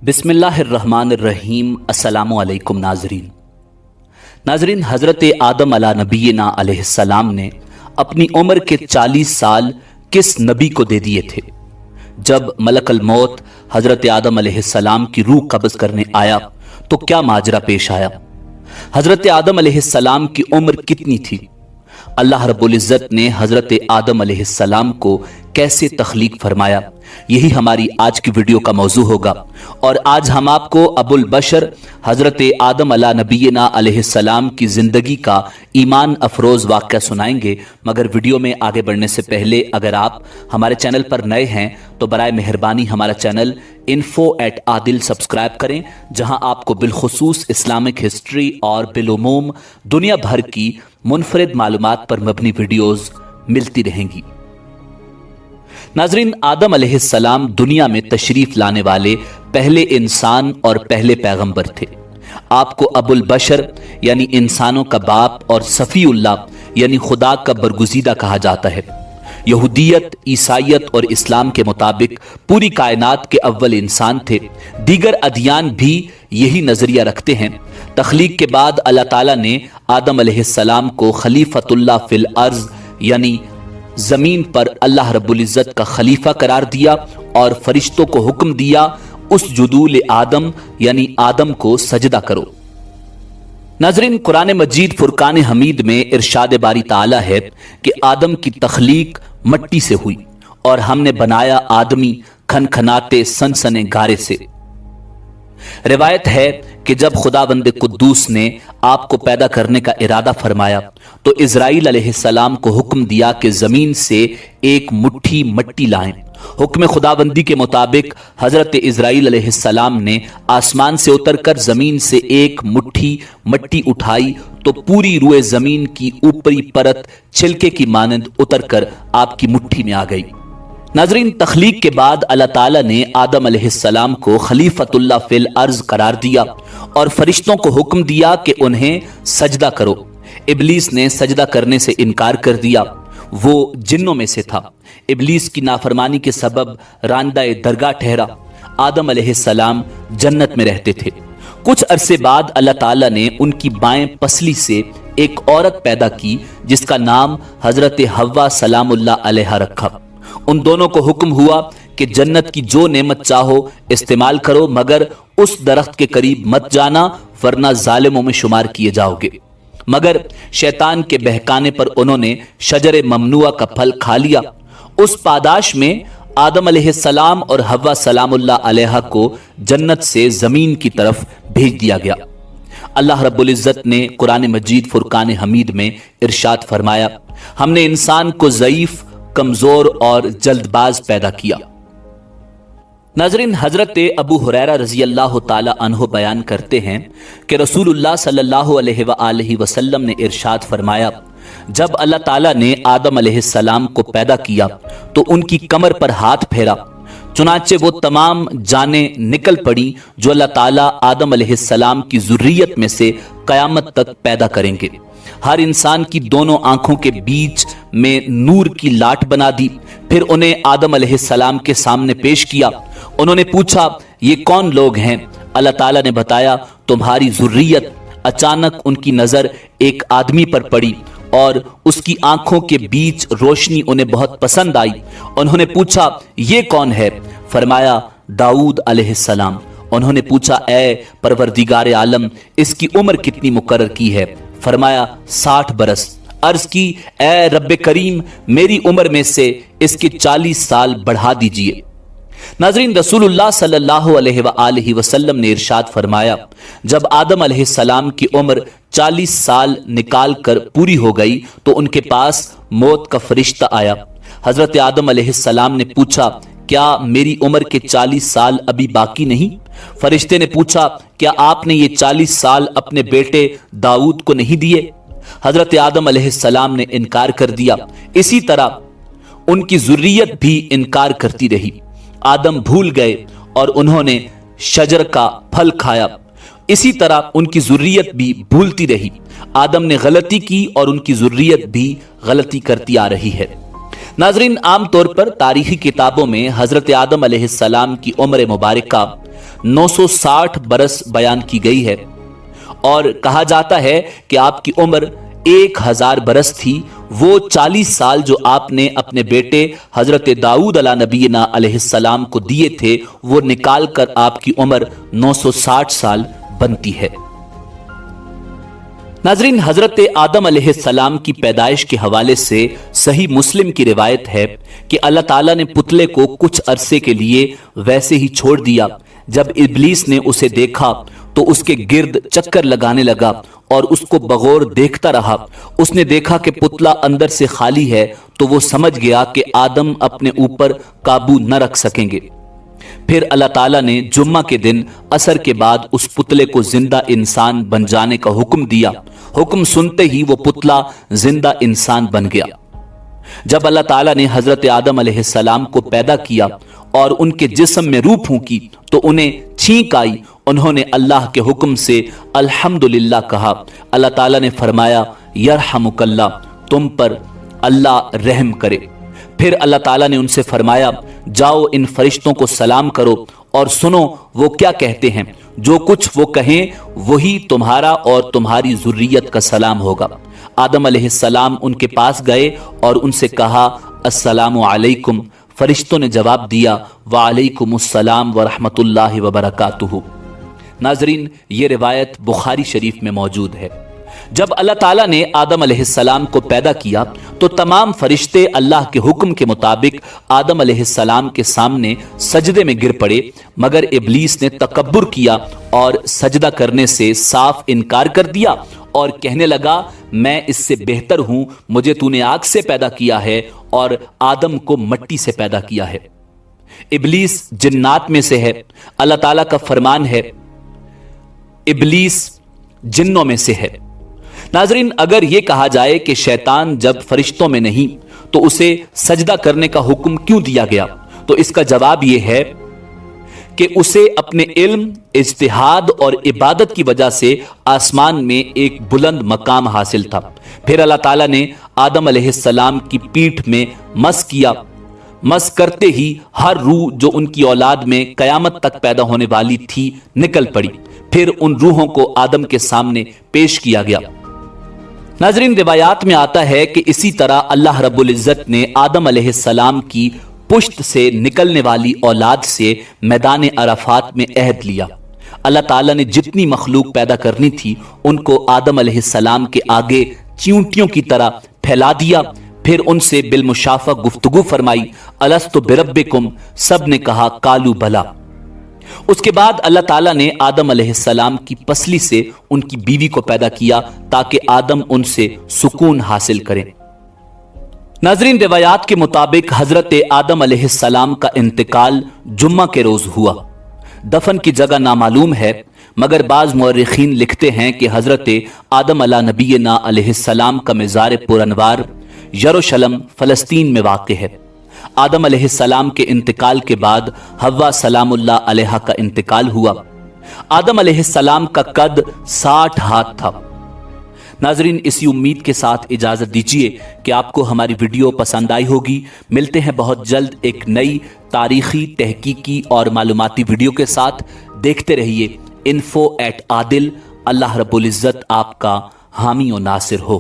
बिस्मिल्लाहिर्रहमानिर्रहीम। अस्सलामु अलैकुम नाजरीन, हज़रत आदम अला नबीना अलैहिस्सलाम ने अपनी उम्र के 40 साल किस नबी को दे दिए थे? जब मलकल मौत हज़रत आदम अलैहिस्सलाम की रूह कब्ज़ करने आया तो क्या माजरा पेश आया? हज़रत आदम अलैहिस्सलाम की उम्र कितनी थी? अल्लाह रब्बुल इज़्ज़त ने हज़रत आदम अलैहिस्सलाम को कैसे तख्लीक फरमाया, यही हमारी आज की वीडियो का मौजू होगा। और आज हम आपको अबुल बशर हज़रत आदम अला नबीना अलैहिस्सलाम की ज़िंदगी का ईमान अफरोज़ वाक़या सुनाएंगे। मगर वीडियो में आगे बढ़ने से पहले अगर आप हमारे चैनल पर नए हैं तो बराए मेहरबानी हमारा चैनल info@adil सब्सक्राइब करें, जहां आपको बिलखुसूस इस्लामिक हिस्ट्री और बिलुमूम दुनिया भर की मुनफरिद मालूमात पर मबनी वीडियोज़ मिलती रहेंगी। नाजरीन, आदम अलैहिस्सलाम दुनिया में तशरीफ लाने वाले पहले इंसान और पहले पैगंबर थे। आपको अबुल बशर यानी इंसानों का बाप और सफ़ीउल्लाह यानी खुदा का बरगुज़ीदा कहा जाता है। यहूदियत, ईसाइयत और इस्लाम के मुताबिक पूरी कायनात के अव्वल इंसान थे। दीगर अदियान भी यही नजरिया रखते हैं। तख्लीक के बाद अल्लाह ताला ने आदम अलैहिस्सलाम को खलीफतुल्लाह फिल अर्ज़ यानी जमीन पर अल्लाह रब्बुल इज़्ज़त का खलीफा करार दिया और फरिश्तों को हुक्म दिया उसजुदूल आदम यानी आदम को सजदा करो। नाज़रीन, कुरान मजीद फुरकान हमीद में इरशाद बारी ताला है कि आदम की तख्लीक मट्टी से हुई और हमने बनाया आदमी खनखनाते सनसने गारे से। रिवायत है कि जब खुदावंद कुद्दूस ने आपको पैदा करने का इरादा फरमाया तो इज़राइल अलैहिस्सलाम को हुक्म दिया कि जमीन से एक मुट्ठी मट्टी लाएं। हुक्म खुदाबंदी के मुताबिक हजरत इज़राइल अलैहिस्सलाम ने आसमान से उतरकर जमीन से एक मुट्ठी मट्टी उठाई तो पूरी रूए जमीन की ऊपरी परत छिलके की मानंद उतरकर आपकी मुट्ठी में आ गई। नाजरीन, तख्लीक के बाद अल्लाह ताला ने आदम अलैहिस्सलाम को खलीफतुल्लाह फिल अर्ज करार दिया और फरिश्तों को हुक्म दिया कि उन्हें सजदा करो। इब्लीस ने सजदा करने से इनकार कर दिया। वो जिन्नों में से था। इब्लीस की नाफरमानी के सबब रांदाए दरगाह ठहरा। आदम अलैहिस्सलाम जन्नत में रहते थे। कुछ अरसे बाद अल्लाह ताला ने उनकी बाएं पसली से एक औरत पैदा की जिसका नाम हजरत हव्वा सलामुल्लाह अलैहा रखा। उन दोनों को हुक्म हुआ कि जन्नत की जो नेमत चाहो इस्तेमाल करो, मगर उस दरख्त के करीब मत जाना वरना जालिमों में शुमार किए जाओगे। मगर शैतान के बहकाने पर उन्होंने शजरे ममनुआ का फल खा लिया। उस पादाश में आदम अलैहिस्सलाम और हव्वा सलामुल्लाह अलैहा को जन्नत से जमीन की तरफ भेज दिया गया। अल्लाह रब्बुल इज़्ज़त ने कुरान मजीद फुरकान हमीद में इरशाद फरमाया, हमने इंसान को ज़ईफ, कमजोर और जल्दबाज पैदा किया। नाज़रीन, हजरत अबू हुरैरा रज़ी अल्लाह ताला अन्हो बयान करते हैं कि रसूलुल्लाह सल्लल्लाहु अलैहि वसल्लम ने इरशाद फरमाया, जब अल्लाह ताला ने आदम अलैहिस्सलाम को पैदा किया तो उनकी कमर पर हाथ फेरा, चुनाचे वो तमाम जानें निकल पड़ी जो अल्लाह ताला आदम अलैहिस्सलाम की ज़ुर्रियत में से क़यामत तक पैदा करेंगे। हर इंसान की दोनों आंखों के बीच में नूर की लाट बना दी। फिर उन्हें आदम अलैहिस्सलाम के सामने पेश किया। उन्होंने पूछा, ये कौन लोग हैं? अल्लाह ताला ने बताया, तुम्हारी ज़ुर्रियत। अचानक उनकी नजर एक आदमी पर पड़ी और उसकी आंखों के बीच रोशनी उन्हें बहुत पसंद आई। उन्होंने पूछा, ये कौन है? फरमाया, दाऊद अलैहिस्सलाम। उन्होंने पूछा, ए परवरदिगार आलम, इसकी उम्र कितनी मुकर्रर की है? फरमाया, 60 बरस। अर्ज की, ए रब्बे करीम, मेरी उम्र में से इसके 40 साल बढ़ा दीजिए। नाज़रीन, रसूलुल्लाह सल्लल्लाहु अलैहि वसल्लम ने इरशाद फरमाया, जब आदम अलैहिस्सलाम की उम्र 40 साल निकाल कर पूरी हो गई तो उनके पास मौत का फरिश्ता आया। हजरत आदम अलैहिस्सलाम ने पूछा, क्या मेरी उम्र के 40 साल अभी बाकी नहीं? फरिश्ते ने पूछा, क्या आपने ये 40 साल अपने बेटे दाऊद को नहीं दिए? हजरत आदम अलैहिस्सलाम ने इनकार कर दिया। इसी तरह उनकी ज़ुर्रियत भी इनकार करती रही। आदम भूल गए और उन्होंने शजर का फल खाया। इसी तरह उनकी ज़ुर्रियत भी भूलती रही। आदम ने गलती की और उनकी ज़ुर्रियत भी गलती करती आ रही है। नाजरीन, आम तौर पर तारीखी किताबों में हजरत आदम अलैहिस्सलाम की उम्र मुबारका 960 برس بیان کی گئی ہے، اور کہا جاتا ہے کہ آپ کی عمر 1000 برس تھی۔ وہ 40 سال جو آپ نے اپنے بیٹے حضرت داؤد علیہ نبینا علیہ السلام کو دیے تھے، وہ نکال کر آپ کی عمر 960 سال بنتی ہے۔ ناظرین، حضرت آدم علیہ السلام کی پیدائش کے حوالے سے صحیح مسلم کی روایت ہے کہ اللہ تعالیٰ نے پتلے کو کچھ عرصے کے لیے ویسے ہی چھوڑ دیا۔ جب ابلیس نے اسے دیکھا تو اس کے گرد چکر لگانے لگا اور اس کو بغور دیکھتا رہا۔ اس نے دیکھا کہ پتلا اندر سے خالی ہے تو وہ سمجھ گیا کہ آدم اپنے اوپر قابو نہ رکھ سکیں گے۔ پھر اللہ تعالیٰ نے جمعہ کے دن عصر کے بعد اس پتلے کو زندہ انسان بن جانے کا حکم دیا۔ حکم سنتے ہی وہ پتلا زندہ انسان بن گیا۔ جب اللہ تعالیٰ نے حضرت آدم علیہ السلام کو پیدا کیا اور ان کے جسم میں روح پھونکی تو انہیں چھینک آئی۔ انہوں نے اللہ کے حکم سے الحمدللہ کہا۔ اللہ تعالیٰ نے فرمایا یرحمک اللہ، تم پر اللہ رحم کرے۔ پھر اللہ تعالیٰ نے ان سے فرمایا جاؤ ان فرشتوں کو سلام کرو اور سنو وہ کیا کہتے ہیں، جو کچھ وہ کہیں وہی تمہارا اور تمہاری ذریت کا سلام ہوگا۔ آدم علیہ السلام ان کے پاس گئے اور ان سے کہا السلام علیکم۔ فرشتوں نے جواب دیا وعلیکم السلام ورحمۃ اللہ وبرکاتہ۔ ناظرین، یہ روایت بخاری شریف میں موجود ہے۔ جب اللہ تعالیٰ نے آدم علیہ السلام کو پیدا کیا تو تمام فرشتے اللہ کے حکم کے مطابق آدم علیہ السلام کے سامنے سجدے میں گر پڑے، مگر ابلیس نے تکبر کیا اور سجدہ کرنے سے صاف انکار کر دیا اور کہنے لگا میں اس سے بہتر ہوں، مجھے تو نے آگ سے پیدا کیا ہے اور آدم کو مٹی سے پیدا کیا ہے۔ ابلیس جنات میں سے ہے۔ اللہ تعالیٰ کا فرمان ہے ابلیس جنوں میں سے ہے۔ ناظرین، اگر یہ کہا جائے کہ شیطان جب فرشتوں میں نہیں تو اسے سجدہ کرنے کا حکم کیوں دیا گیا، تو اس کا جواب یہ ہے کہ اسے اپنے علم، اجتہاد اور عبادت کی وجہ سے آسمان میں ایک بلند مقام حاصل تھا۔ پھر اللہ تعالیٰ نے آدم علیہ السلام کی پیٹھ میں مس کیا۔ مس کرتے ہی ہر روح جو ان کی اولاد میں قیامت تک پیدا ہونے والی تھی نکل پڑی۔ پھر ان روحوں کو آدم کے سامنے پیش کیا گیا۔ ناظرین، روایات میں آتا ہے کہ اسی طرح اللہ رب العزت نے آدم علیہ السلام کی پشت سے نکلنے والی اولاد سے میدان عرفات میں عہد لیا۔ اللہ تعالیٰ نے جتنی مخلوق پیدا کرنی تھی ان کو آدم علیہ السلام کے آگے چیونٹیوں کی طرح پھیلا دیا۔ پھر ان سے بالمشافہ گفتگو فرمائی الست بربکم، سب نے کہا قالوا بلا۔ اس کے بعد اللہ تعالیٰ نے آدم علیہ السلام کی پسلی سے ان کی بیوی کو پیدا کیا تاکہ آدم ان سے سکون حاصل کریں۔ ناظرین، روایات کے مطابق حضرت آدم علیہ السلام کا انتقال جمعہ کے روز ہوا۔ دفن کی جگہ نامعلوم ہے، مگر بعض مورخین لکھتے ہیں کہ حضرت آدم علیہ نبینا علیہ السلام کا مزار پرانوار یروشلم فلسطین میں واقع ہے۔ آدم علیہ السلام کے انتقال کے بعد حوا سلام اللہ علیہ کا انتقال ہوا۔ آدم علیہ السلام کا قد 60 ہاتھ تھا۔ ناظرین، اسی امید کے ساتھ اجازت دیجیے کہ آپ کو ہماری ویڈیو پسند آئی ہوگی۔ ملتے ہیں بہت جلد ایک نئی تاریخی، تحقیقی اور معلوماتی ویڈیو کے ساتھ۔ دیکھتے رہیے info@adil۔ اللہ رب العزت آپ کا حامی و ناصر ہو۔